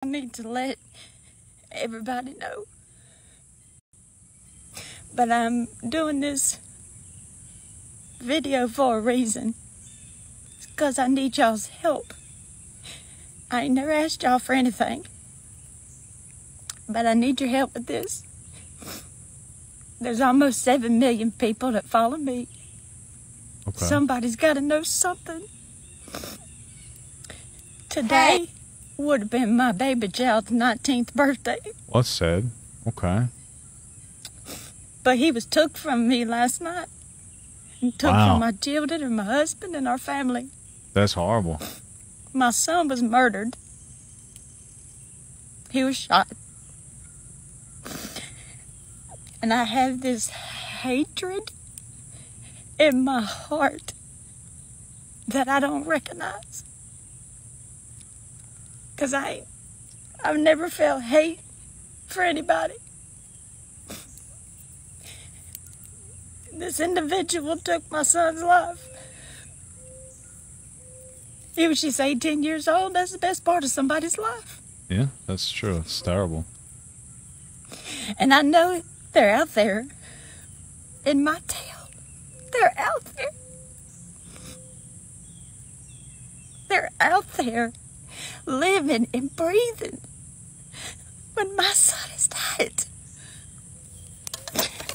I need to let everybody know. But I'm doing this video for a reason. It's because I need y'all's help. I ain't never asked y'all for anything. But I need your help with this. There's almost 7 million people that follow me. Okay. Somebody's got to know something. Today would have been my baby child's 19th birthday. Well, that's sad. Okay. But he was took from me last night. And took from my children and my husband and our family. That's horrible. My son was murdered. He was shot. And I have this hatred in my heart that I don't recognize. Because I've never felt hate for anybody. This individual took my son's life. He was just 18 years old. That's the best part of somebody's life. Yeah, that's true. It's terrible. And I know they're out there in my town. They're out there. They're out there living and breathing when my son is dead.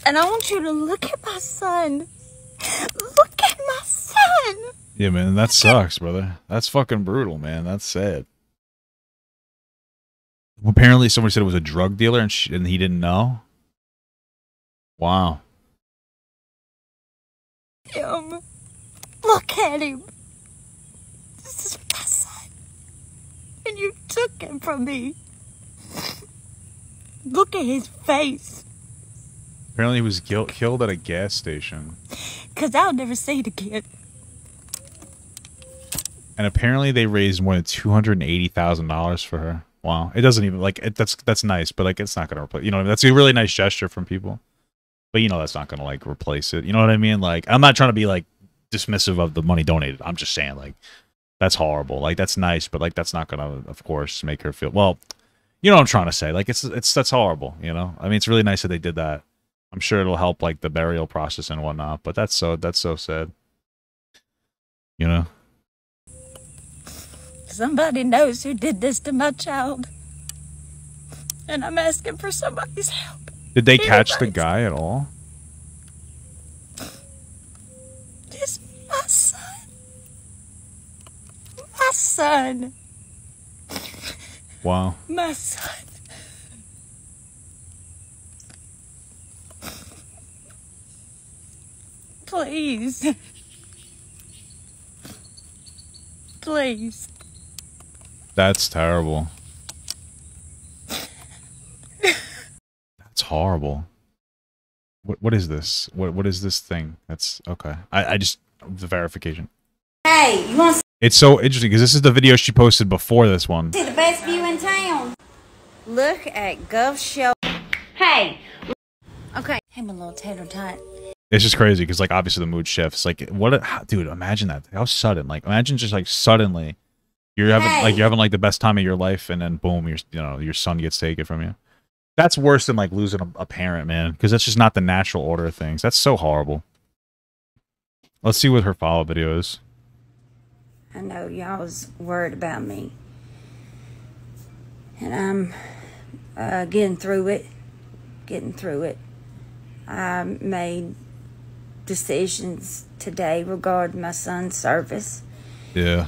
And I want you to look at my son. Look at my son. Yeah, man, that sucks, brother. That's fucking brutal, man. That's sad. Apparently, somebody said it was a drug dealer and he didn't know. Wow. Look at him. This is my son. And you took him from me. Look at his face. Apparently he was killed at a gas station. Because I'll never see it again. And apparently they raised more than $280,000 for her. Wow. It doesn't even, like, that's nice, but, like, it's not going to replace, you know, that's a really nice gesture from people. But, you know, that's not going to, like, replace it. You know what I mean? Like, I'm not trying to be, like, dismissive of the money donated. I'm just saying, like, that's horrible. Like, that's nice, but, like, that's not going to, of course, make her feel, well, you know what I'm trying to say. Like, that's horrible, you know? I mean, it's really nice that they did that. I'm sure it'll help, like, the burial process and whatnot, but that's so sad. You know? Somebody knows who did this to my child. And I'm asking for somebody's help. Did they catch the guy at all? It's my son. My son. Wow. My son. Please. Please. That's terrible. That's horrible. What is this? What is this thing? That's okay. I just the verification. Hey, you want to It's so interesting because this is the video she posted before this one. see the best view in town? Look at Gov Show. Hey. Okay. Hey, my little tater tot. It's just crazy because, like, obviously the mood shifts. Like, dude, imagine that. How sudden. Like, imagine just, like, suddenly you're having like the best time of your life, and then boom, your son gets taken from you. That's worse than, like, losing a parent, man, because that's just not the natural order of things. That's so horrible. Let's see what her follow-up video is. I know y'all was worried about me. And I'm getting through it. I made decisions today regarding my son's service. Yeah.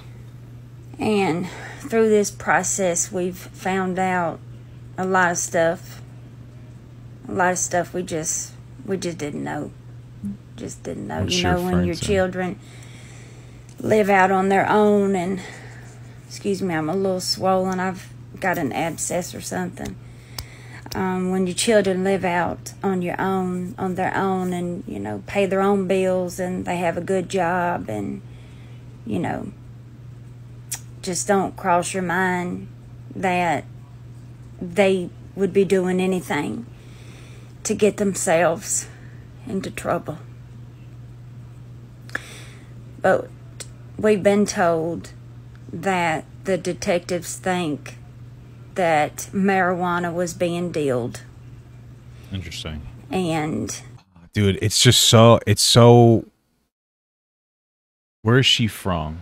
And through this process, we've found out a lot of stuff. A lot of stuff we just didn't know. Just didn't know. What's you know, your when your children live out on their own, and excuse me, I'm a little swollen. I've got an abscess or something. When your children live out on their own, and, you know, pay their own bills, and they have a good job, and, you know, just don't cross your mind that they would be doing anything to get themselves into trouble. But we've been told that the detectives think that marijuana was being dealed. Interesting. And dude, it's just so. Where is she from?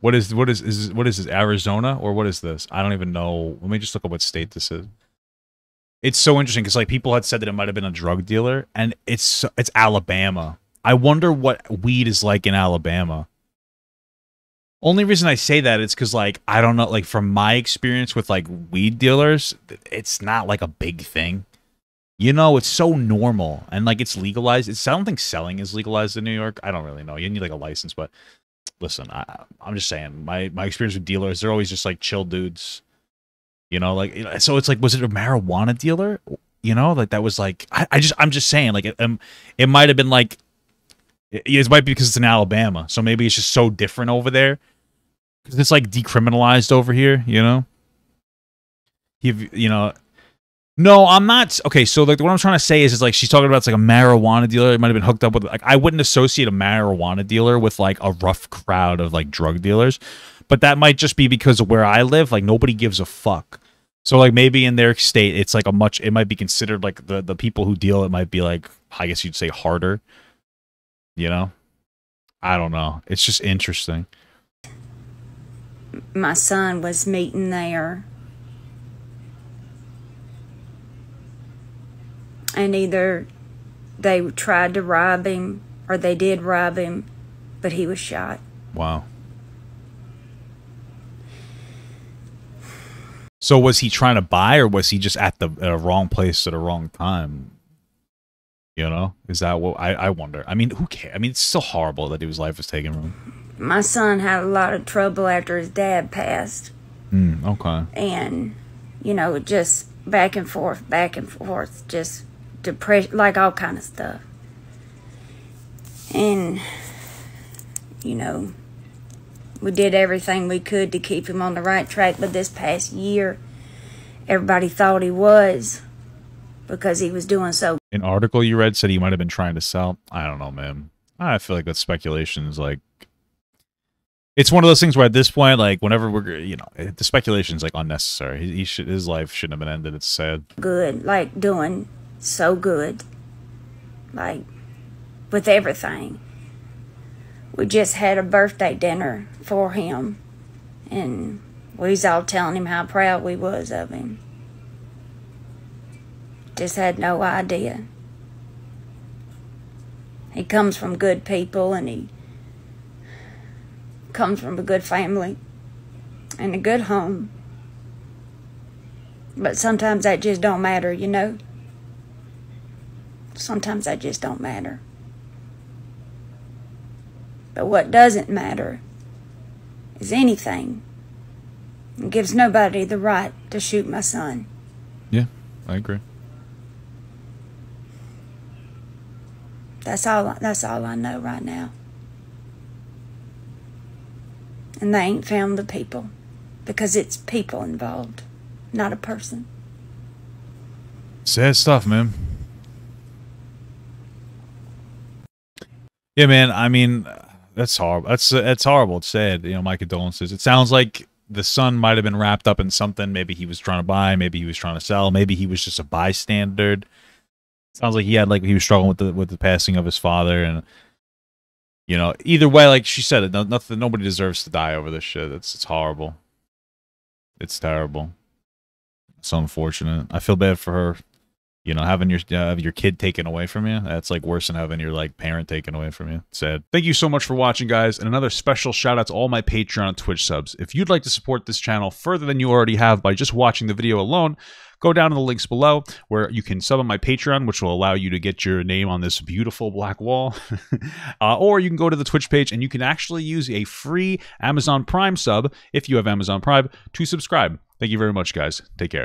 What is this, Arizona, or what is this? I don't even know. Let me just look up what state this is. It's so interesting because like people had said that it might have been a drug dealer, and it's Alabama. I wonder what weed is like in Alabama. Only reason I say that is because like I don't know, like from my experience with like weed dealers, it's not like a big thing. You know, it's so normal and like it's legalized. I don't think selling is legalized in New York. I don't really know. You need like a license, but listen, I'm just saying my experience with dealers, they're always just like chill dudes. You know, like so it's like, was it a marijuana dealer? You know, like that was like I'm just saying like it might have been like it might be because it's in Alabama, so maybe it's just so different over there because it's like decriminalized over here. You know, you know. No, I'm not. Okay, so like what I'm trying to say is like she's talking about it's like a marijuana dealer. It might have been hooked up with like I wouldn't associate a marijuana dealer with like a rough crowd of like drug dealers, but that might just be because of where I live. Like nobody gives a fuck. So like maybe in their state, it's like it might be considered like the people who deal it might be like I guess you'd say harder. You know, I don't know. It's just interesting. My son was meeting there. And either they tried to rob him or they did rob him, but he was shot. Wow. So was he trying to buy or was he just at the wrong place at a wrong time? You know? Is that what I wonder? I mean, who cares? I mean, it's still horrible that his life was taken from him. My son had a lot of trouble after his dad passed. Okay. And, you know, just back and forth, just depression, like all kind of stuff. And, you know, we did everything we could to keep him on the right track, but this past year, everybody thought he was because he was doing so. An article you read said he might have been trying to sell. I don't know, man. I feel like that speculation is like, it's one of those things where at this point, like whenever we're, you know, the speculation is like unnecessary. His life shouldn't have been ended. It's sad. Good, like doing so good, like with everything. We just had a birthday dinner for him, and we was all telling him how proud we was of him. Just had no idea. He comes from good people, and he comes from a good family and a good home. But sometimes that just don't matter, you know? Sometimes that just don't matter. But what doesn't matter is anything. It gives nobody the right to shoot my son. Yeah, I agree. That's all I know right now. And they ain't found the people because it's people involved, not a person. Sad stuff, man. Yeah, man. I mean, that's horrible. That's horrible. It's sad. You know, my condolences. It sounds like the son might have been wrapped up in something. Maybe he was trying to buy. Maybe he was trying to sell. Maybe he was just a bystander. Sounds like he was struggling with the passing of his father, and you know, either way, like she said, nobody deserves to die over this shit. It's horrible. It's terrible. It's unfortunate. I feel bad for her. You know, having your kid taken away from you, that's like worse than having your like parent taken away from you. Sad. Thank you so much for watching, guys, and another special shout out to all my Patreon and Twitch subs. If you'd like to support this channel further than you already have by just watching the video alone, go down to the links below where you can sub on my Patreon, which will allow you to get your name on this beautiful black wall. Or you can go to the Twitch page and you can actually use a free Amazon Prime sub, if you have Amazon Prime, to subscribe. Thank you very much, guys. Take care.